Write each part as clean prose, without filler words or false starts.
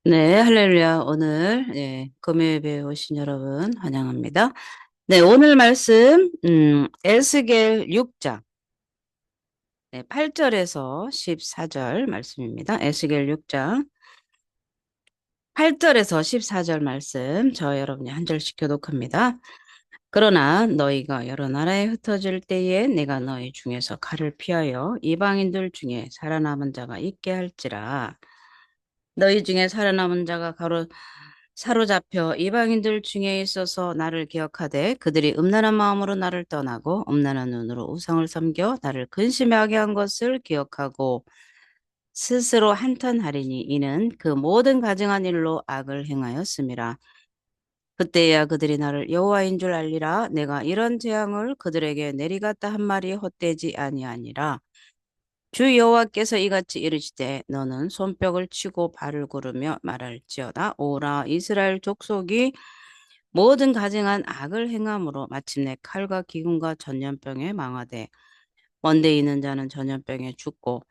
네, 할렐루야. 오늘, 금요일 에 오신 여러분 환영합니다. 네, 오늘 말씀, 에스겔 6장, 네, 8절에서 14절 말씀입니다. 에스겔 6장, 8절에서 14절 말씀, 저 여러분이 한 절씩 교독합니다. 그러나 너희가 여러 나라에 흩어질 때에 내가 너희 중에서 칼을 피하여 이방인들 중에 살아남은 자가 있게 할지라. 너희 중에 살아남은 자가 가로 사로잡혀 이방인들 중에 있어서 나를 기억하되 그들이 음란한 마음으로 나를 떠나고 음란한 눈으로 우상을 섬겨 나를 근심하게 한 것을 기억하고 스스로 한탄하리니 이는 그 모든 가증한 일로 악을 행하였음이라. 그때야 그들이 나를 여호와인 줄 알리라. 내가 이런 재앙을 그들에게 내리갔다 한 말이 헛되지 아니하니라. 주 여호와께서 이같이 이르시되 너는 손뼉을 치고 발을 구르며 말할지어다. 오라 이스라엘 족속이 모든 가증한 악을 행함으로 마침내 칼과 기근과 전염병에 망하되 먼데 있는 자는 전염병에 죽고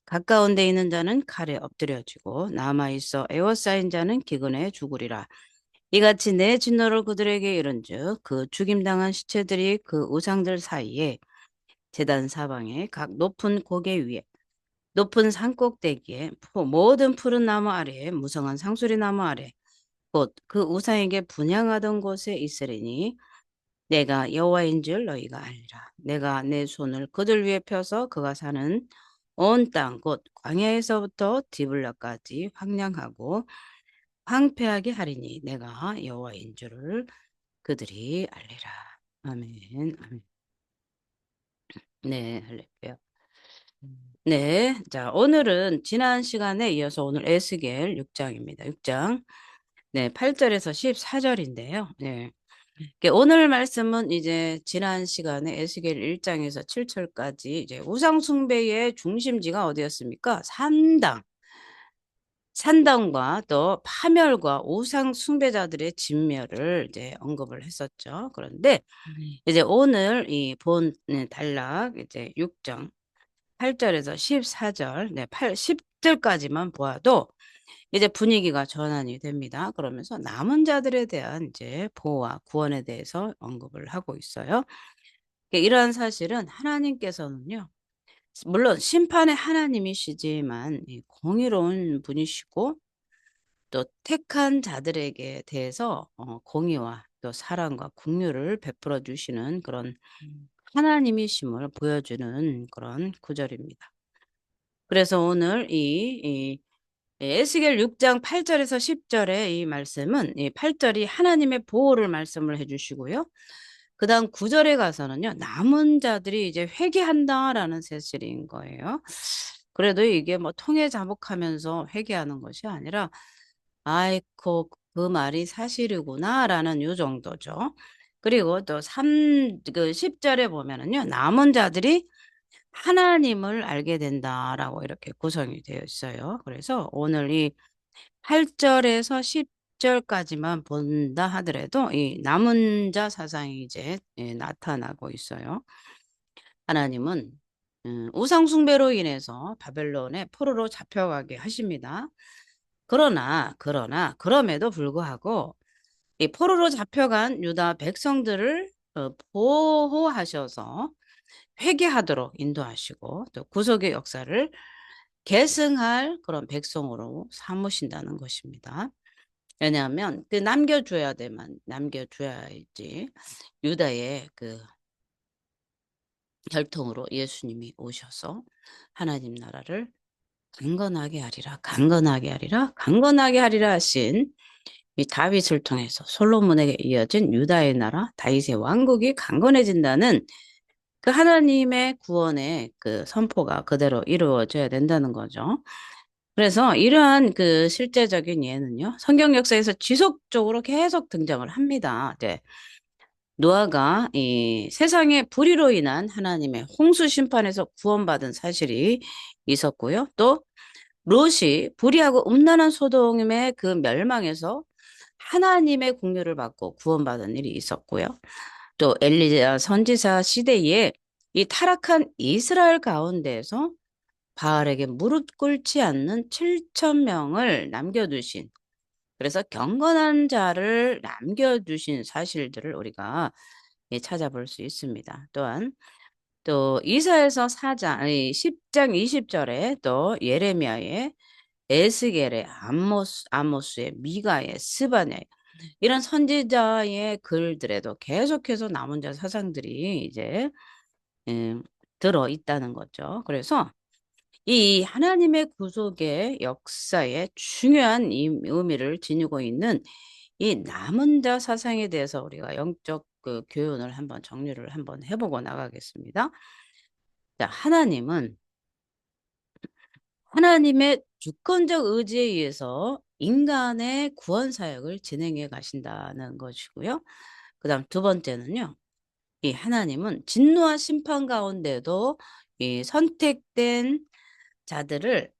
가까운 데 있는 자는 칼에 엎드려지고 남아있어 애워싸인 자는 기근에 죽으리라. 이같이 내 진노를 그들에게 이른즉 그 죽임당한 시체들이 그 우상들 사이에 제단 사방에 각 높은 고개 위에 높은 산꼭대기에 모든 푸른 나무 아래에 무성한 상수리 나무 아래 곧 그 우상에게 분향하던 곳에 있으리니 내가 여호와인 줄 너희가 알리라. 내가 내 손을 그들 위에 펴서 그가 사는 온 땅 곧 광야에서부터 디블라까지 황량하고 황폐하게 하리니 내가 여호와인 줄을 그들이 알리라. 아멘. 아멘. 네, 할렐루야. 네, 자, 오늘은 지난 시간에 이어서 오늘 에스겔 6장입니다. 6장. 네, 8절에서 14절인데요. 네. 오늘 말씀은 이제 지난 시간에 에스겔 1장에서 7절까지 이제 우상숭배의 중심지가 어디였습니까? 산당과 또 파멸과 우상숭배자들의 진멸을 이제 언급을 했었죠. 그런데 이제 오늘 이 본 단락 이제 6장 8절에서 14절, 10절까지만 보아도 이제 분위기가 전환이 됩니다. 그러면서 남은 자들에 대한 이제 보호와 구원에 대해서 언급을 하고 있어요. 이러한 사실은 하나님께서는요, 물론 심판의 하나님이시지만 공의로운 분이시고 또 택한 자들에게 대해서 공의와 또 사랑과 긍휼을 베풀어 주시는 그런 하나님이심을 보여주는 그런 구절입니다. 그래서 오늘 이 에스겔 6장 8절에서 10절의 이 말씀은 이 8절이 하나님의 보호를 말씀을 해주시고요. 그 다음 9절에 가서는요. 남은 자들이 이제 회개한다라는 사실인 거예요. 그래도 이게 뭐 통해 자복하면서 회개하는 것이 아니라 아이고 그 말이 사실이구나라는 요 정도죠. 그리고 또 10절에 보면은요. 남은 자들이 하나님을 알게 된다라고 이렇게 구성이 되어 있어요. 그래서 오늘 이 8절에서 10절까지만 본다 하더라도 이 남은 자 사상이 이제 나타나고 있어요. 하나님은 우상 숭배로 인해서 바벨론의 포로로 잡혀가게 하십니다. 그럼에도 불구하고 이 포로로 잡혀간 유다 백성들을 보호하셔서 회개하도록 인도하시고 또 구속의 역사를 계승할 그런 백성으로 삼으신다는 것입니다. 왜냐하면 그 남겨줘야지 유다의 그 혈통으로 예수님이 오셔서 하나님 나라를 강건하게 하리라 하신 이 다윗을 통해서 솔로몬에게 이어진 유다의 나라 다윗의 왕국이 강건해진다는 그 하나님의 구원의 그 선포가 그대로 이루어져야 된다는 거죠. 그래서 이러한 그 실제적인 예는요, 성경 역사에서 지속적으로 계속 등장을 합니다. 네. 노아가 이 세상의 불의로 인한 하나님의 홍수 심판에서 구원받은 사실이 있었고요. 또 롯이 불의하고 음란한 소돔의 그 멸망에서 하나님의 긍휼을 받고 구원받은 일이 있었고요. 또 엘리야 선지자 시대에 이 타락한 이스라엘 가운데에서 바알에게 무릎 꿇지 않는 7천 명을 남겨두신, 그래서 경건한 자를 남겨두신 사실들을 우리가 찾아볼 수 있습니다. 또한 또 이사야서 4장, 아니 10장 20절에 또 예레미야의, 에스겔의, 아모스의, 미가의, 스바냐의 이런 선지자의 글들에도 계속해서 남은 자 사상들이 이제 음, 들어 있다는 거죠. 그래서 이 하나님의 구속의 역사에 중요한 의미를 지니고 있는 이 남은 자 사상에 대해서 우리가 영적 그 교훈을 한번 정리를 한번 해보고 나가겠습니다. 자, 하나님의 주권적 의지에 의해서 인간의 구원 사역을 진행해 가신다는 것이고요. 그다음 두 번째는요. 이 하나님은 진노와 심판 가운데도 이 선택된 자들을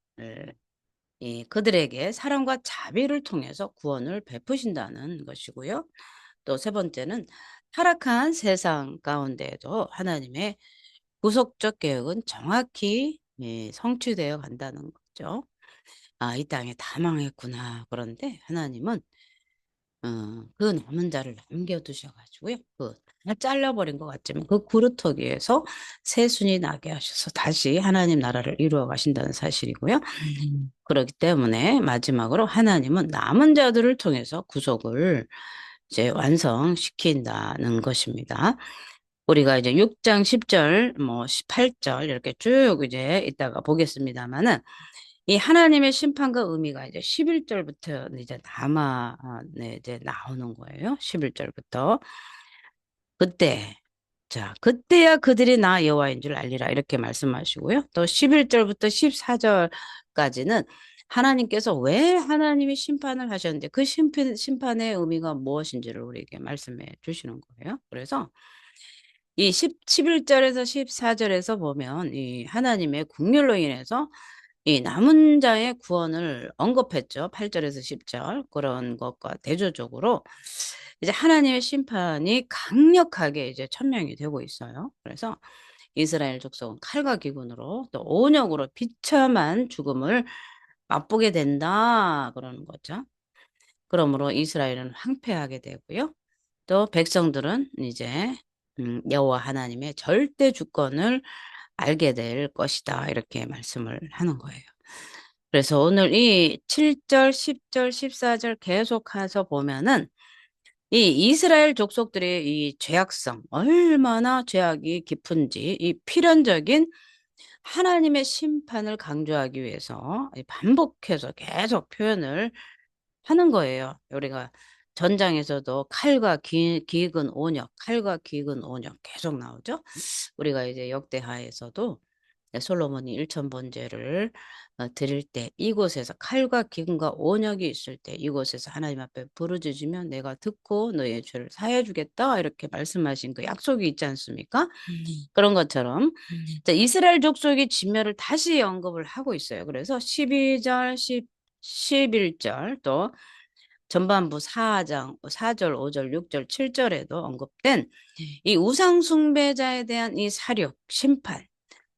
그들에게 사랑과 자비를 통해서 구원을 베푸신다는 것이고요. 또 세 번째는 타락한 세상 가운데에도 하나님의 구속적 계획은 정확히 성취되어 간다는 거죠. 아, 이 땅에 다 망했구나. 그런데 하나님은 그 남은 자를 남겨두셔가지고요. 다 잘라버린 것 같지만 그 구루터기에서 새순이 나게 하셔서 다시 하나님 나라를 이루어 가신다는 사실이고요. 그렇기 때문에 마지막으로 하나님은 남은 자들을 통해서 구속을 이제 완성시킨다는 것입니다. 우리가 이제 6장 10절, 뭐 18절 이렇게 쭉 이제 이따가 보겠습니다만은 이 하나님의 심판과 의미가 이제 11절부터 이제 네, 이제 나오는 거예요. 11절부터. 그때, 자, 그때야 그들이 나 여호와인 줄 알리라. 이렇게 말씀하시고요. 또 11절부터 14절까지는 하나님께서 왜 하나님이 심판을 하셨는데 그 심판의 의미가 무엇인지를 우리에게 말씀해 주시는 거예요. 그래서 이 11절에서 14절에서 보면 이 하나님의 국률로 인해서 이 남은 자의 구원을 언급했죠. 8절에서 10절. 그런 것과 대조적으로 이제 하나님의 심판이 강력하게 이제 천명이 되고 있어요. 그래서 이스라엘 족속은 칼과 기근으로 또 온역으로 비참한 죽음을 맛보게 된다. 그러는 거죠. 그러므로 이스라엘은 황폐하게 되고요. 또 백성들은 이제 여호와 하나님의 절대 주권을 알게 될 것이다. 이렇게 말씀을 하는 거예요. 그래서 오늘 이 7절, 10절, 14절 계속해서 보면은 이 이스라엘 족속들의 이 죄악성, 얼마나 죄악이 깊은지 이 필연적인 하나님의 심판을 강조하기 위해서 반복해서 계속 표현을 하는 거예요. 우리가 전장에서도 칼과 기근 온역, 칼과 기근 온역 계속 나오죠. 우리가 이제 역대하에서도 솔로몬이 일천 번제를 드릴 때 이곳에서 칼과 기근과 온역이 있을 때 이곳에서 하나님 앞에 부르짖으면 내가 듣고 너의 죄를 사해 주겠다 이렇게 말씀하신 그 약속이 있지 않습니까? 그런 것처럼 자, 이스라엘 족속이 진멸을 다시 언급을 하고 있어요. 그래서 12절, 11절 또 전반부 4장 4절, 5절, 6절, 7절에도 언급된 이 우상 숭배자에 대한 이 사륙, 심판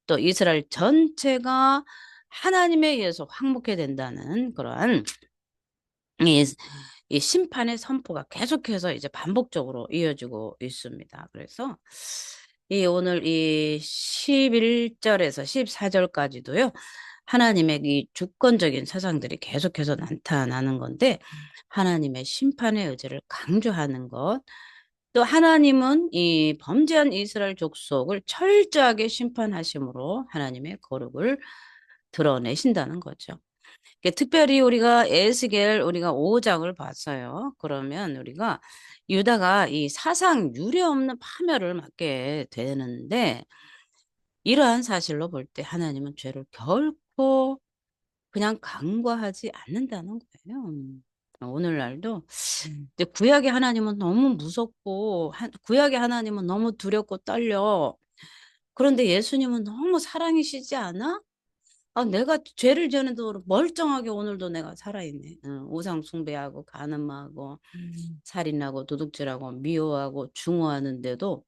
또 이스라엘 전체가 하나님에 의해서 황목해 된다는 그러한 이, 이 심판의 선포가 계속해서 이제 반복적으로 이어지고 있습니다. 그래서 이 오늘 이 11절에서 14절까지도요. 하나님의 이 주권적인 사상들이 계속해서 나타나는 건데 하나님의 심판의 의지를 강조하는 것, 또 하나님은 이 범죄한 이스라엘 족속을 철저하게 심판하심으로 하나님의 거룩을 드러내신다는 거죠. 특별히 우리가 에스겔 우리가 5장을 봤어요. 그러면 우리가 유다가 이 사상 유례 없는 파멸을 맞게 되는데 이러한 사실로 볼 때 하나님은 죄를 결코 그냥 간과하지 않는다는 거예요. 오늘날도 이제 구약의 하나님은 너무 무섭고 구약의 하나님은 너무 두렵고 떨려. 그런데 예수님은 너무 사랑이시지 않아? 아, 내가 죄를 지었는데도 멀쩡하게 오늘도 내가 살아있네. 우상 숭배하고 간음하고 살인하고 도둑질하고 미워하고 중호하는데도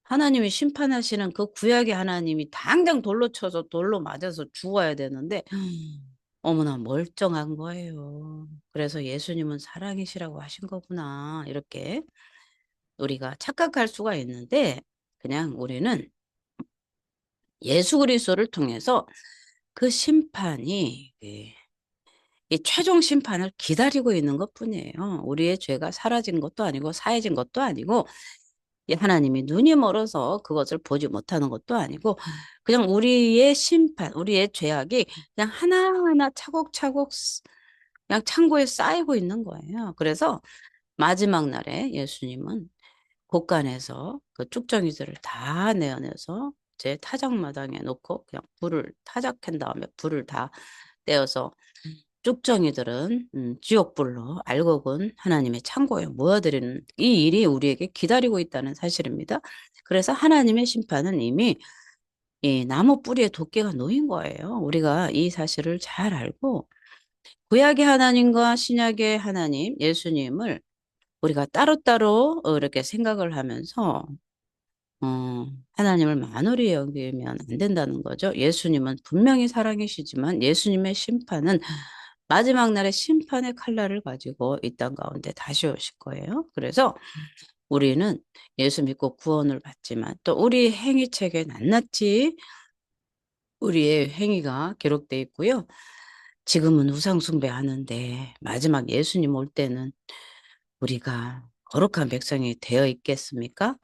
하나님이 심판하시는 그 구약의 하나님이 당장 돌로 쳐서 돌로 맞아서 죽어야 되는데 어머나 멀쩡한 거예요. 그래서 예수님은 사랑이시라고 하신 거구나. 이렇게 우리가 착각할 수가 있는데 그냥 우리는 예수 그리스도를 통해서 그 심판이 이 최종 심판을 기다리고 있는 것뿐이에요. 우리의 죄가 사라진 것도 아니고 사해진 것도 아니고 이 하나님이 눈이 멀어서 그것을 보지 못하는 것도 아니고 그냥 우리의 심판, 우리의 죄악이 그냥 하나하나 차곡차곡 그냥 창고에 쌓이고 있는 거예요. 그래서 마지막 날에 예수님은 곳간에서 그 쭉정이들을 다 내어내서 제 타작마당에 놓고 그냥 불을 타작한 다음에 불을 다 떼어서 쭉정이들은 지옥불로 알곡은 하나님의 창고에 모여드리는 이 일이 우리에게 기다리고 있다는 사실입니다. 그래서 하나님의 심판은 이미 이 나무 뿌리에 도끼가 놓인 거예요. 우리가 이 사실을 잘 알고 구약의 하나님과 신약의 하나님, 예수님을 우리가 따로따로 이렇게 생각을 하면서 하나님을 만홀히 여기면 안 된다는 거죠. 예수님은 분명히 사랑이시지만 예수님의 심판은 마지막 날에 심판의 칼날을 가지고 이 땅 가운데 다시 오실 거예요. 그래서 우리는 예수 믿고 구원을 받지만 또 우리 행위책에 낱낱이 우리의 행위가 기록돼 있고요. 지금은 우상 숭배하는데 마지막 예수님 올 때는 우리가 거룩한 백성이 되어 있겠습니까?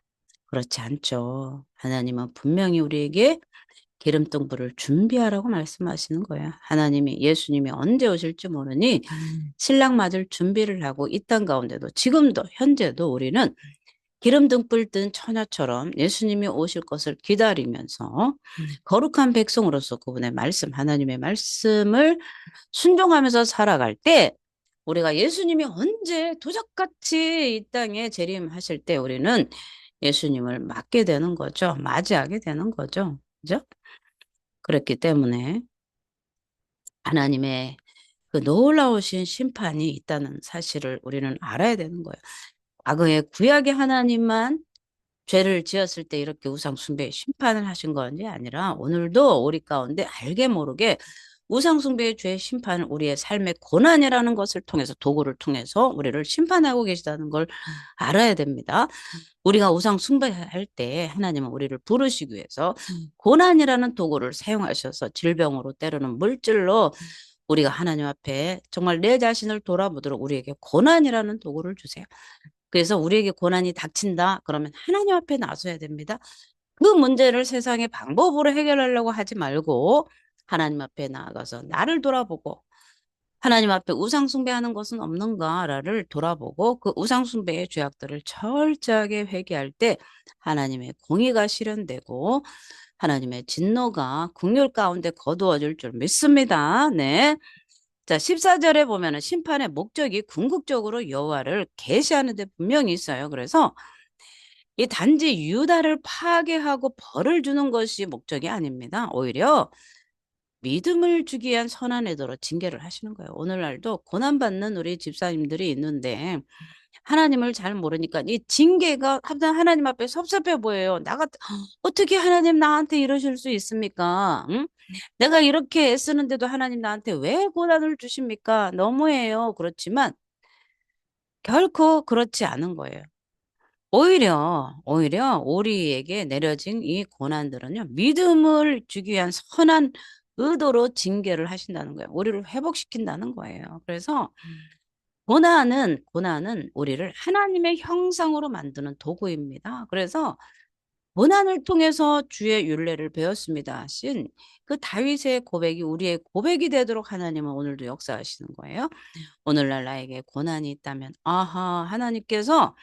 그렇지 않죠. 하나님은 분명히 우리에게 기름등불을 준비하라고 말씀하시는 거예요. 하나님이 예수님이 언제 오실지 모르니 신랑 맞을 준비를 하고 이 땅 가운데도 지금도 현재도 우리는 기름등불 뜬 처녀처럼 예수님이 오실 것을 기다리면서 거룩한 백성으로서 그분의 말씀, 하나님의 말씀을 순종하면서 살아갈 때 우리가 예수님이 언제 도적같이 이 땅에 재림하실 때 우리는 예수님을 맞게 되는 거죠. 맞이하게 되는 거죠. 그죠? 그렇기 때문에 하나님의 그 놀라우신 심판이 있다는 사실을 우리는 알아야 되는 거예요. 과거에 구약의 하나님만 죄를 지었을 때 이렇게 우상 숭배의 심판을 하신 건지 아니라 오늘도 우리 가운데 알게 모르게 우상 숭배의 죄의 심판을 우리의 삶의 고난이라는 것을 통해서 도구를 통해서 우리를 심판하고 계시다는 걸 알아야 됩니다. 우리가 우상 숭배할 때 하나님은 우리를 부르시기 위해서 고난이라는 도구를 사용하셔서 질병으로 때로는 물질로 우리가 하나님 앞에 정말 내 자신을 돌아보도록 우리에게 고난이라는 도구를 주세요. 그래서 우리에게 고난이 닥친다. 그러면 하나님 앞에 나서야 됩니다. 그 문제를 세상의 방법으로 해결하려고 하지 말고 하나님 앞에 나아가서 나를 돌아보고 하나님 앞에 우상 숭배하는 것은 없는가를 돌아보고 그 우상 숭배의 죄악들을 철저하게 회개할 때 하나님의 공의가 실현되고 하나님의 진노가 국률 가운데 거두어질 줄 믿습니다. 네. 자, 14절에 보면은 심판의 목적이 궁극적으로 여호와를 계시하는 데 분명히 있어요. 그래서 이 단지 유다를 파괴하고 벌을 주는 것이 목적이 아닙니다. 오히려 믿음을 주기 위한 선한 의도로 징계를 하시는 거예요. 오늘날도 고난받는 우리 집사님들이 있는데 하나님을 잘 모르니까 이 징계가 항상 하나님 앞에 섭섭해 보여요. 어떻게 하나님 나한테 이러실 수 있습니까? 응? 내가 이렇게 애쓰는데도 하나님 나한테 왜 고난을 주십니까? 너무해요. 그렇지만 결코 그렇지 않은 거예요. 오히려 우리에게 내려진 이 고난들은요, 믿음을 주기 위한 선한 의도로 징계를 하신다는 거예요. 우리를 회복시킨다는 거예요. 그래서 고난은 우리를 하나님의 형상으로 만드는 도구입니다. 그래서 고난을 통해서 주의 율례를 배웠습니다. 신 그 다윗의 고백이 우리의 고백이 되도록 하나님은 오늘도 역사하시는 거예요. 오늘날 나에게 고난이 있다면, 아하, 하나님께서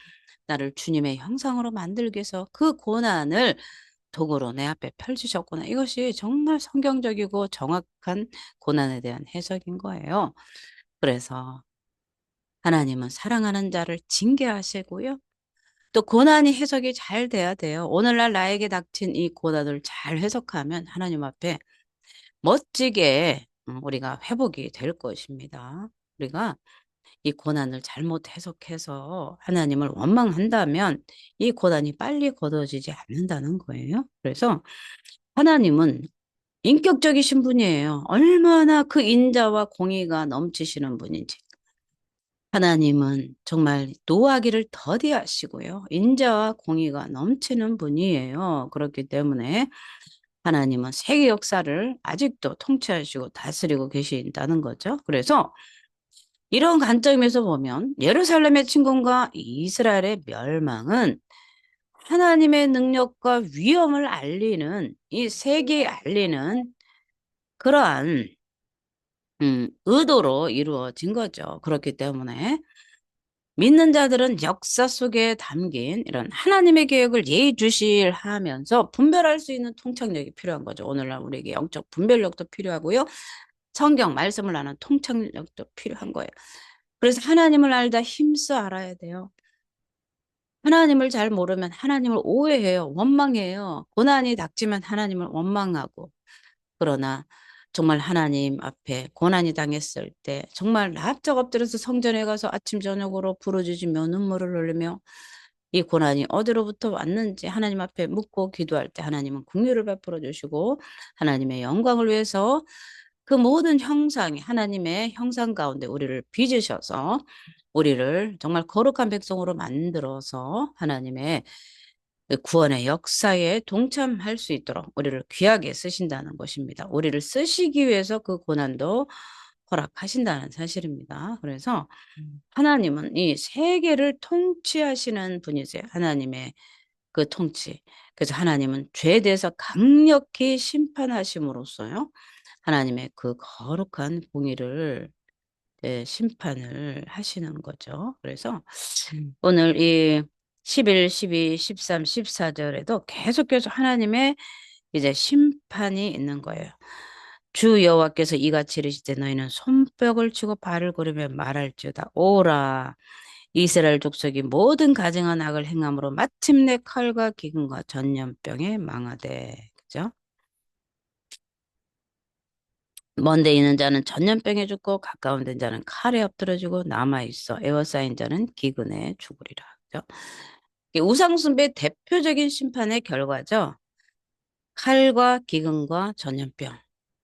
나를 주님의 형상으로 만들기 위해서 그 고난을 도구로 내 앞에 펼치셨구나. 이것이 정말 성경적이고 정확한 고난에 대한 해석인 거예요. 그래서 하나님은 사랑하는 자를 징계하시고요. 또 고난이 해석이 잘 돼야 돼요. 오늘날 나에게 닥친 이 고난을 잘 해석하면 하나님 앞에 멋지게 우리가 회복이 될 것입니다. 우리가 이 고난을 잘못 해석해서 하나님을 원망한다면 이 고난이 빨리 거둬지지 않는다는 거예요. 그래서 하나님은 인격적이신 분이에요. 얼마나 그 인자와 공의가 넘치시는 분인지. 하나님은 정말 노하기를 더디하시고요. 인자와 공의가 넘치는 분이에요. 그렇기 때문에 하나님은 세계 역사를 아직도 통치하시고 다스리고 계신다는 거죠. 그래서 이런 관점에서 보면 예루살렘의 침공과 이스라엘의 멸망은 하나님의 능력과 위엄을 알리는 이 세계에 알리는 그러한 의도로 이루어진 거죠. 그렇기 때문에 믿는 자들은 역사 속에 담긴 이런 하나님의 계획을 예의주시하면서 분별할 수 있는 통찰력이 필요한 거죠. 오늘날 우리에게 영적 분별력도 필요하고요. 성경 말씀을 아는 통찰력도 필요한 거예요. 그래서 하나님을 알다 힘써 알아야 돼요. 하나님을 잘 모르면 하나님을 오해해요. 원망해요. 고난이 닥치면 하나님을 원망하고. 그러나 정말 하나님 앞에 고난이 당했을 때 정말 납작 엎드려서 성전에 가서 아침 저녁으로 부르짖으며 눈물을 흘리며 이 고난이 어디로부터 왔는지 하나님 앞에 묻고 기도할 때 하나님은 긍휼을 베풀어 주시고 하나님의 영광을 위해서 그 모든 형상이 하나님의 형상 가운데 우리를 빚으셔서 우리를 정말 거룩한 백성으로 만들어서 하나님의 그 구원의 역사에 동참할 수 있도록 우리를 귀하게 쓰신다는 것입니다. 우리를 쓰시기 위해서 그 고난도 허락하신다는 사실입니다. 그래서 하나님은 이 세계를 통치하시는 분이세요. 하나님의 그 통치. 그래서 하나님은 죄에 대해서 강력히 심판하심으로써요. 하나님의 그 거룩한 공의를 심판을 하시는 거죠. 그래서 오늘 이 11, 12, 13, 14절에도 계속해서 하나님의 이제 심판이 있는 거예요. 주 여호와께서 이같이 이르시되 너희는 손뼉을 치고 발을 구르며 말할지어다. 오라 이스라엘 족속이 모든 가증한 악을 행함으로 마침내 칼과 기근과 전염병에 망하되. 그죠? 먼데 있는 자는 전염병에 죽고 가까운 된 자는 칼에 엎드러지고 남아있어 에워싸인 자는 기근에 죽으리라. 그죠? 이게 우상숭배의 대표적인 심판의 결과죠. 칼과 기근과 전염병.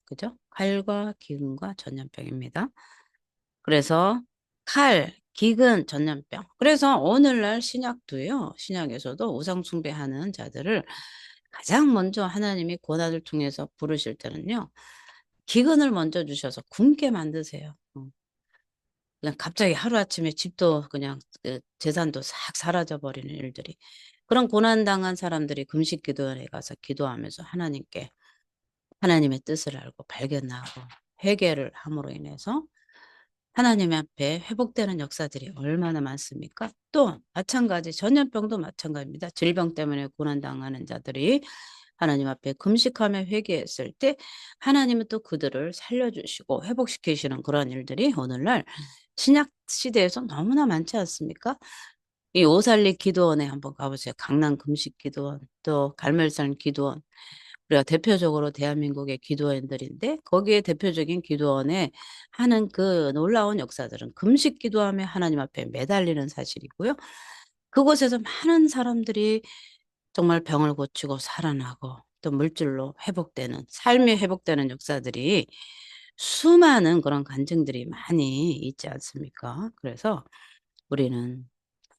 그죠? 칼과 기근과 전염병입니다. 그래서 칼, 기근, 전염병. 그래서 오늘날 신약도요. 신약에서도 우상숭배하는 자들을 가장 먼저 하나님이 고난을 통해서 부르실 때는요. 기근을 먼저 주셔서 굶게 만드세요. 그냥 갑자기 하루아침에 집도 그냥 그 재산도 싹 사라져 버리는 일들이. 그런 고난당한 사람들이 금식기도원에 가서 기도하면서 하나님께 하나님의 뜻을 알고 발견하고 회개를 함으로 인해서 하나님 앞에 회복되는 역사들이 얼마나 많습니까? 또 마찬가지 전염병도 마찬가지입니다. 질병 때문에 고난당하는 자들이 하나님 앞에 금식하며 회개했을 때 하나님은 또 그들을 살려주시고 회복시키시는 그런 일들이 오늘날 신약 시대에서 너무나 많지 않습니까? 이 오살리 기도원에 한번 가보세요. 강남 금식 기도원, 또 갈멜산 기도원. 우리가 대표적으로 대한민국의 기도원들인데 거기에 대표적인 기도원에 하는 그 놀라운 역사들은 금식 기도하며 하나님 앞에 매달리는 사실이고요. 그곳에서 많은 사람들이 정말 병을 고치고 살아나고 또 물질로 회복되는 삶이 회복되는 역사들이 수많은 그런 간증들이 많이 있지 않습니까? 그래서 우리는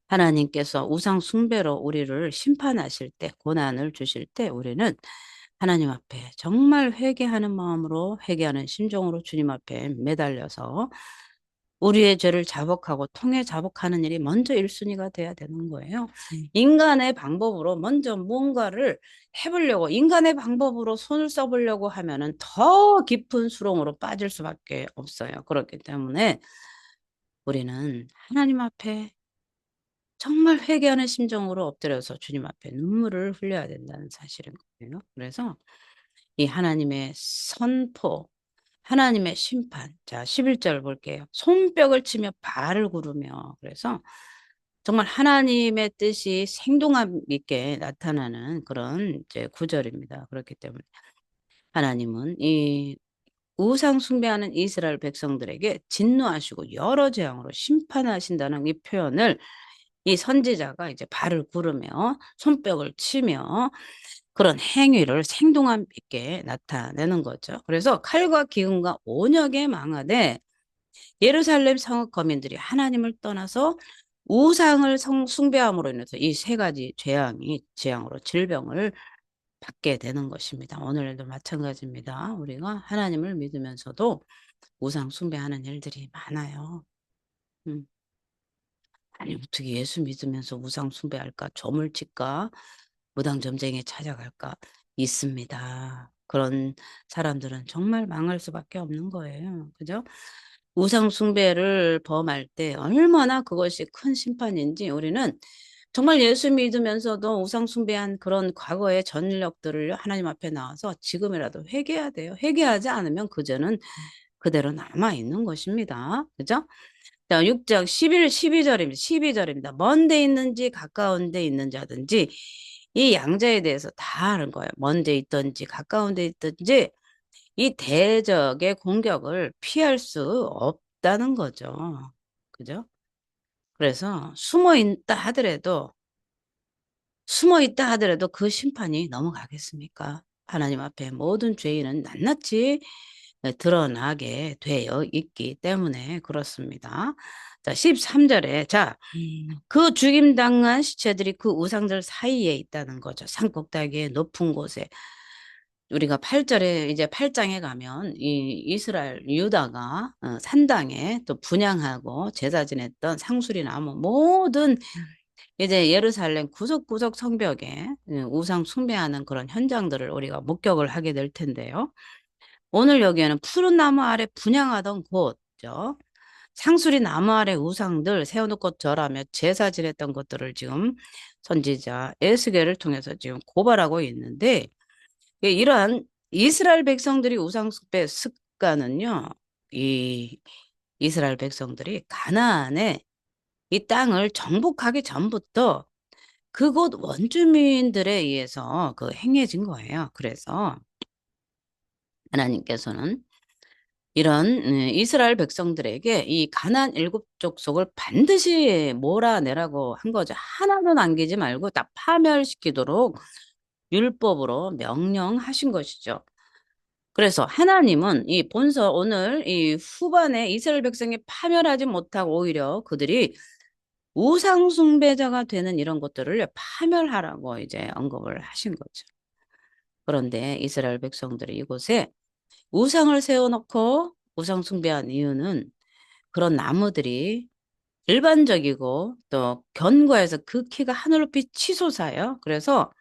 하나님께서 우상 숭배로 우리를 심판하실 때, 고난을 주실 때 우리는 하나님 앞에 정말 회개하는 마음으로 회개하는 심정으로 주님 앞에 매달려서 우리의 죄를 자복하고 통해 자복하는 일이 먼저 1순위가 돼야 되는 거예요. 인간의 방법으로 먼저 무언가를 해보려고 인간의 방법으로 손을 써보려고 하면은 더 깊은 수렁으로 빠질 수밖에 없어요. 그렇기 때문에 우리는 하나님 앞에 정말 회개하는 심정으로 엎드려서 주님 앞에 눈물을 흘려야 된다는 사실인 거예요. 그래서 이 하나님의 선포, 하나님의 심판. 자, 11절 볼게요. 손뼉을 치며 발을 구르며. 그래서 정말 하나님의 뜻이 생동함 있게 나타나는 그런 이제 구절입니다. 그렇기 때문에 하나님은 이 우상 숭배하는 이스라엘 백성들에게 진노하시고 여러 재앙으로 심판하신다는 이 표현을 이 선지자가 이제 발을 구르며 손뼉을 치며 그런 행위를 생동함 있게 나타내는 거죠. 그래서 칼과 기근과 온역에 망하되 예루살렘 성읍 거민들이 하나님을 떠나서 우상을 숭배함으로 인해서 이 세 가지 재앙으로 질병을 받게 되는 것입니다. 오늘도 마찬가지입니다. 우리가 하나님을 믿으면서도 우상 숭배하는 일들이 많아요. 음. 아니 어떻게 예수 믿으면서 우상 숭배할까? 점을 칠까? 무당점쟁이 찾아갈까? 있습니다. 그런 사람들은 정말 망할 수밖에 없는 거예요. 그죠? 우상 숭배를 범할 때 얼마나 그것이 큰 심판인지 우리는 정말 예수 믿으면서도 우상 숭배한 그런 과거의 전력들을 하나님 앞에 나와서 지금이라도 회개해야 돼요. 회개하지 않으면 그 죄는 그대로 남아 있는 것입니다. 그죠? 자, 6장 11, 12절입니다. 12절입니다. 먼 데 있는지 가까운 데 있는지 하든지 이 양자에 대해서 다 아는 거예요. 먼 데 있든지 가까운 데 있든지 이 대적의 공격을 피할 수 없다는 거죠. 그죠? 그래서 숨어 있다 하더라도 그 심판이 넘어가겠습니까? 하나님 앞에 모든 죄인은 낱낱이 드러나게 되어 있기 때문에 그렇습니다. 자, 13절에 그 죽임당한 시체들이 그 우상들 사이에 있다는 거죠. 산꼭대기의 높은 곳에. 우리가 8절에 이제 8장에 가면 이 이스라엘 유다가 산당에 또 분향하고 제사 지냈던 상수리 나무 모든 이제 예루살렘 구석구석 성벽에 우상 숭배하는 그런 현장들을 우리가 목격을 하게 될 텐데요. 오늘 여기에는 푸른 나무 아래 분향하던 곳죠. 상수리 나무 아래 우상들 세워놓고 절하며 제사 지냈던 것들을 지금 선지자 에스겔을 통해서 지금 고발하고 있는데 이러한 이스라엘 백성들이 우상 숭배 습관은요. 이 이스라엘 백성들이 가나안에 이 땅을 정복하기 전부터 그곳 원주민들에 의해서 그 행해진 거예요. 그래서 하나님께서는 이런 이스라엘 백성들에게 이 가나안 일곱 족속을 반드시 몰아내라고 한 거죠. 하나도 남기지 말고 다 파멸시키도록 율법으로 명령하신 것이죠. 그래서 하나님은 이 본서 오늘 이 후반에 이스라엘 백성이 파멸하지 못하고 오히려 그들이 우상 숭배자가 되는 이런 것들을 파멸하라고 이제 언급을 하신 거죠. 그런데 이스라엘 백성들이 이곳에 우상을 세워놓고 우상 숭배한 이유는 그런 나무들이 일반적이고 또 견고해서 그 키가 하늘 높이 치솟아요. 그래서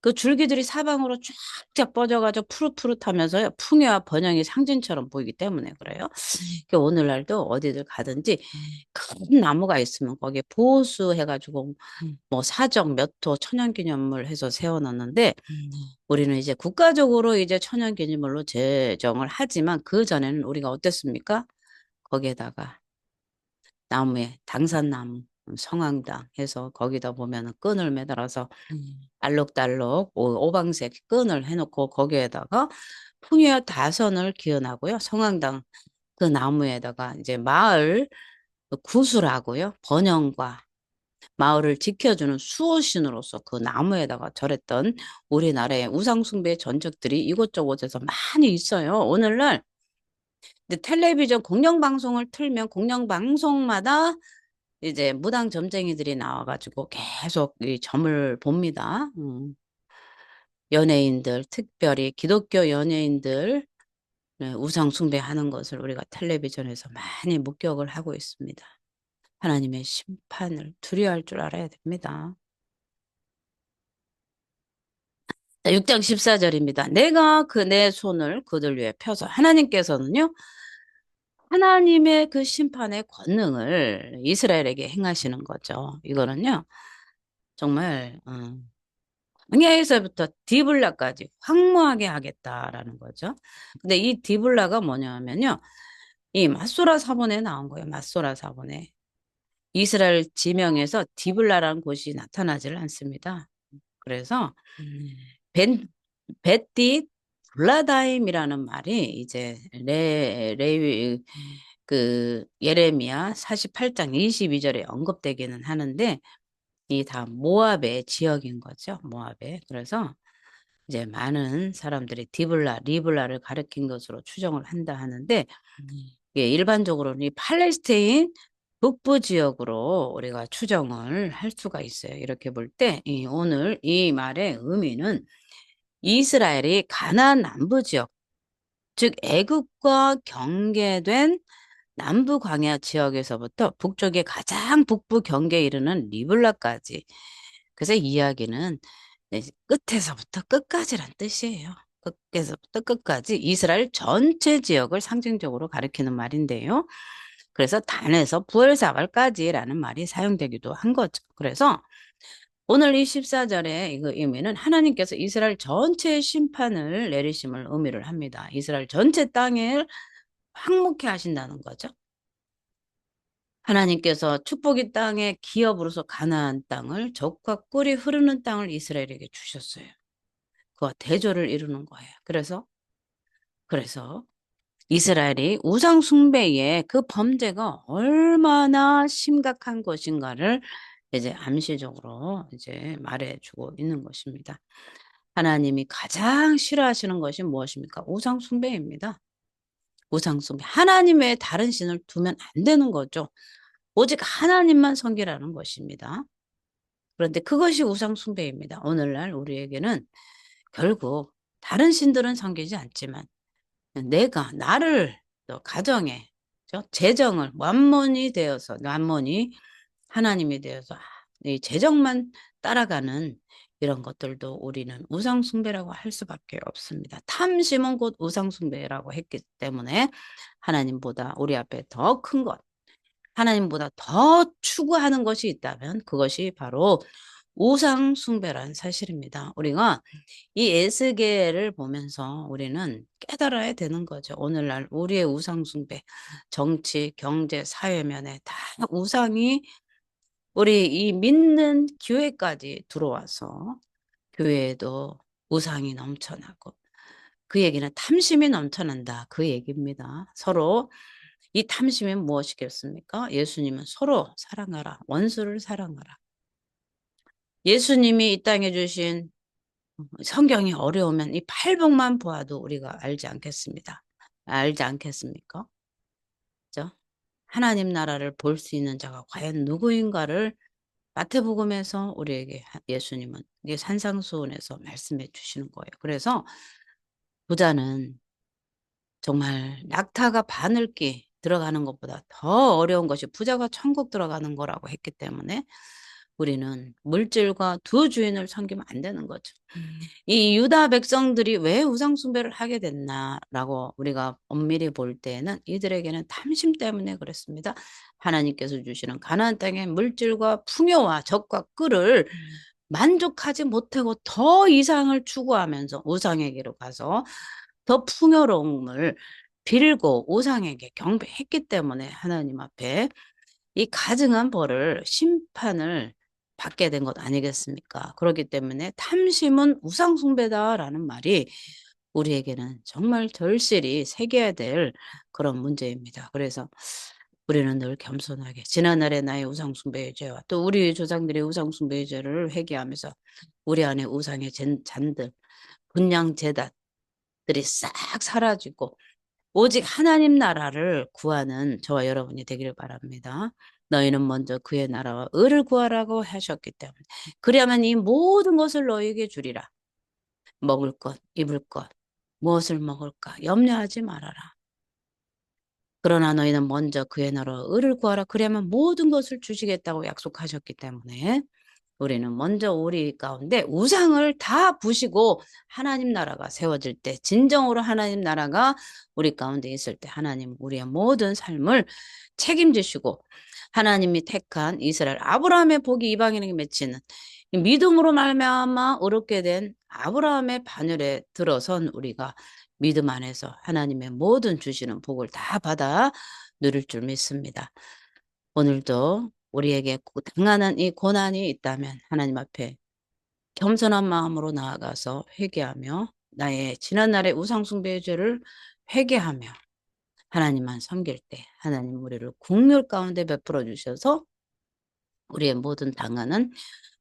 그 줄기들이 사방으로 쫙쫙 뻗어가지고 푸릇푸릇하면서요. 풍요와 번영의 상징처럼 보이기 때문에 그래요. 오늘날도 어디들 가든지 큰 나무가 있으면 거기에 보수해가지고 뭐 사적 몇 호 천연기념물 해서 세워놨는데 우리는 이제 국가적으로 이제 천연기념물로 제정을 하지만 그 전에는 우리가 어땠습니까? 거기에다가 나무에 당산나무 성황당 해서 거기다 보면은 끈을 매달아서 알록달록 오방색 끈을 해놓고 거기에다가 풍요와 다선을 기원하고요. 성황당 그 나무에다가 이제 마을 구슬하고요. 번영과 마을을 지켜주는 수호신으로서 그 나무에다가 절했던 우리나라의 우상숭배 전적들이 이곳저곳에서 많이 있어요. 오늘날 텔레비전 공영방송을 틀면 공영방송마다 이제 무당 점쟁이들이 나와가지고 계속 이 점을 봅니다. 연예인들, 특별히 기독교 연예인들 우상 숭배하는 것을 우리가 텔레비전에서 많이 목격을 하고 있습니다. 하나님의 심판을 두려워할 줄 알아야 됩니다. 6장 14절입니다. 내가 내 손을 그들 위에 펴서 하나님께서는요. 하나님의 그 심판의 권능을 이스라엘에게 행하시는 거죠. 이거는요. 정말 광야에서부터 디블라까지 황무하게 하겠다라는 거죠. 근데 이 디블라가 뭐냐면요. 이 맛소라 사본에 나온 거예요. 맛소라 사본에. 이스라엘 지명에서 디블라라는 곳이 나타나지를 않습니다. 그래서 벤, 벳딧, 블라다임이라는 말이 이제 예레미야 48장 22절에 언급되기는 하는데 이 다 모압의 지역인 거죠. 모압에. 그래서 이제 많은 사람들이 리블라를 가리킨 것으로 추정을 한다 하는데 예, 일반적으로는 이 팔레스타인 북부 지역으로 우리가 추정을 할 수가 있어요. 이렇게 볼 때 오늘 이 말의 의미는 이스라엘이 가나안 남부 지역, 즉 애굽과 경계된 남부 광야 지역에서부터 북쪽의 가장 북부 경계에 이르는 리블라까지. 그래서 이야기는 끝에서부터 끝까지란 뜻이에요. 끝에서부터 끝까지 이스라엘 전체 지역을 상징적으로 가리키는 말인데요. 그래서 단에서 부엘사발까지라는 말이 사용되기도 한 거죠. 그래서 오늘 이 14절의 이거 의미는 하나님께서 이스라엘 전체의 심판을 내리심을 의미를 합니다. 이스라엘 전체 땅을 황무케 하신다는 거죠. 하나님께서 축복의 땅에 기업으로서 가나안 땅을 적과 꿀이 흐르는 땅을 이스라엘에게 주셨어요. 그와 대조를 이루는 거예요. 그래서 이스라엘이 우상 숭배의 그 범죄가 얼마나 심각한 것인가를 이제 암시적으로 이제 말해주고 있는 것입니다. 하나님이 가장 싫어하시는 것이 무엇입니까? 우상 숭배입니다. 우상 숭배. 하나님 외에 다른 신을 두면 안 되는 거죠. 오직 하나님만 섬기라는 것입니다. 그런데 그것이 우상 숭배입니다. 오늘날 우리에게는 결국 다른 신들은 섬기지 않지만 내가 나를 또 가정에 재정을 완전히 하나님이 되어서 이 재정만 따라가는 이런 것들도 우리는 우상 숭배라고 할 수밖에 없습니다. 탐심은 곧 우상 숭배라고 했기 때문에 하나님보다 우리 앞에 더 큰 것, 하나님보다 더 추구하는 것이 있다면 그것이 바로 우상 숭배란 사실입니다. 우리가 이 에스겔을 보면서 우리는 깨달아야 되는 거죠. 오늘날 우리의 우상 숭배, 정치, 경제, 사회면에 다 우상이 우리 이 믿는 교회까지 들어와서 교회에도 우상이 넘쳐나고 그 얘기는 탐심이 넘쳐난다. 그 얘기입니다. 서로 이 탐심이 무엇이겠습니까? 예수님은 서로 사랑하라. 원수를 사랑하라. 예수님이 이 땅에 주신 성경이 어려우면 이 팔복만 보아도 우리가 알지 않겠습니다. 알지 않겠습니까? 그죠? 하나님 나라를 볼 수 있는 자가 과연 누구인가를 마태복음에서 우리에게 예수님은 이게 산상수훈에서 말씀해 주시는 거예요. 그래서 부자는 정말 낙타가 바늘기 들어가는 것보다 더 어려운 것이 부자가 천국 들어가는 거라고 했기 때문에 우리는 물질과 두 주인을 섬기면 안 되는 거죠. 이 유다 백성들이 왜 우상 숭배를 하게 됐나라고 우리가 엄밀히 볼 때는 이들에게는 탐심 때문에 그랬습니다. 하나님께서 주시는 가나안 땅의 물질과 풍요와 적과 꿀을 만족하지 못하고 더 이상을 추구하면서 우상에게로 가서 더 풍요로움을 빌고 우상에게 경배했기 때문에 하나님 앞에 이 가증한 벌을 심판을 받게 된 것 아니겠습니까? 그렇기 때문에 탐심은 우상 숭배다라는 말이 우리에게는 정말 절실히 새겨야 될 그런 문제입니다. 그래서 우리는 늘 겸손하게 지난날의 나의 우상 숭배의 죄와 또 우리 조상들의 우상 숭배의 죄를 회개하면서 우리 안에 우상의 잔들, 분양 제단들이 싹 사라지고 오직 하나님 나라를 구하는 저와 여러분이 되기를 바랍니다. 너희는 먼저 그의 나라와 의를 구하라고 하셨기 때문에 그리하면 이 모든 것을 너희에게 주리라. 먹을 것, 입을 것, 무엇을 먹을까 염려하지 말아라. 그러나 너희는 먼저 그의 나라와 의를 구하라. 그리하면 모든 것을 주시겠다고 약속하셨기 때문에 우리는 먼저 우리 가운데 우상을 다 부시고 하나님 나라가 세워질 때 진정으로 하나님 나라가 우리 가운데 있을 때 하나님 우리의 모든 삶을 책임지시고 하나님이 택한 이스라엘 아브라함의 복이 이방인에게 맺히는 믿음으로 말미암아 어렵게 된 아브라함의 반열에 들어선 우리가 믿음 안에서 하나님의 모든 주시는 복을 다 받아 누릴 줄 믿습니다. 오늘도 우리에게 당하는 이 고난이 있다면 하나님 앞에 겸손한 마음으로 나아가서 회개하며 나의 지난날의 우상 숭배의 죄를 회개하며 하나님만 섬길 때 하나님 우리를 국률 가운데 베풀어 주셔서 우리의 모든 당하는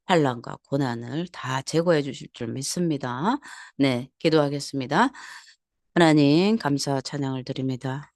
환난과 고난을 다 제거해 주실 줄 믿습니다. 네, 기도하겠습니다. 하나님 감사와 찬양을 드립니다.